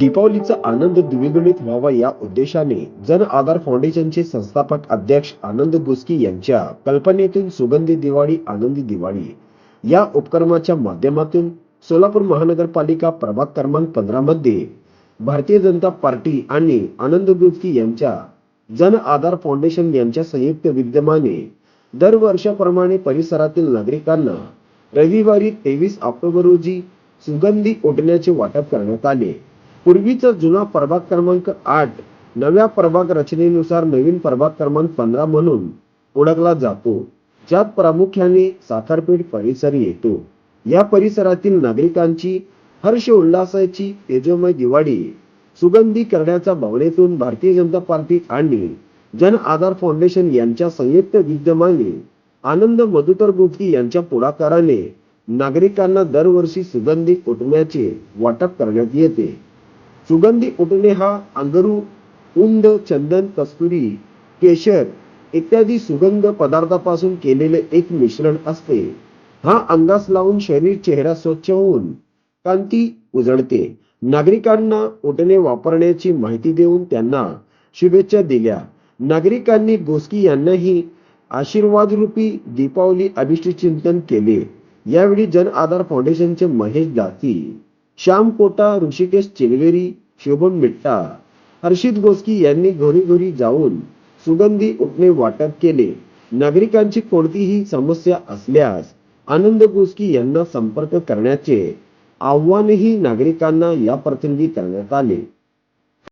दीपावलीचा आनंद द्विगुणित व्हावा या उद्देशाने जन आधार फाउंडेशनचे संस्थापक अध्यक्ष आनंद गुस्की यांच्या कल्पनेतून सुगंधी दिवाळी आनंदी दिवाळी या उपक्रमाच्या माध्यमातून सोलापूर महानगरपालिका प्रभाग क्रमांक 15 मध्ये भारतीय जनता पार्टी आणि आनंद गुस्की यांच्या जन आधार फाउंडेशन यांच्या संयुक्त विद्यमाने दरवर्षाप्रमाणे परिसरातील नागरिकांना रविवारी 23 ऑक्टोबर रोजी सुगंधी ओढण्याचे वाटप करण्यात आले। पूर्वीचा जुना प्रभाग क्रमांक 8 नव्या प्रभाग रचनेनुसार नवीन प्रभाग क्रमांक 15 म्हणून ओळखला जातो, ज्यात प्रामुख्याने साखरपेठ परिसर येतो। या परिसरातील नागरिकांची हर्ष उल्हासाची तेजोमय दिवाळी सुगंधी करण्याच्या भावनेतून भारतीय जनता पार्टी आणि जन आधार फाउंडेशन यांच्या संयुक्त विद्यमाने आनंद मधुकर गुप्ती यांच्या पुढाकाराने नागरिकांना दरवर्षी सुगंधी ओढण्याचे वाटप करण्यात येते। सुगंधी ओढणे हा अंगरू, उंद, चंदन, कस्तुरी, केशर इत्यादी सुगंध पदार्थापासून केलेले एक मिश्रण असते। हा अंगास लावून शरीर चेहरा स्वच्छ होऊन कांती उजळते। नागरिकांना ओढणे वापरण्याची माहिती देऊन त्यांना शुभेच्छा दिल्या। नागरिकांनी गुस्की यांनाही आशीर्वाद रूपी दीपावली अभिष्ट चिंतन केले। यावेळी जन आधार फाउंडेशनचे महेश दाती, श्याम कोटा, ऋषिकेश चिलवेरी, शोभन मिट्टा, हर्षित गुस्की यांनी घरी घरी जाऊन सुगंधी ओढणे वाटप केले। नागरिकांची कोणतीही समस्या असल्यास आनंद गुस्की यांना संपर्क करण्याचे आव्हानही नागरिकांना या प्रसंगी करण्यात आले।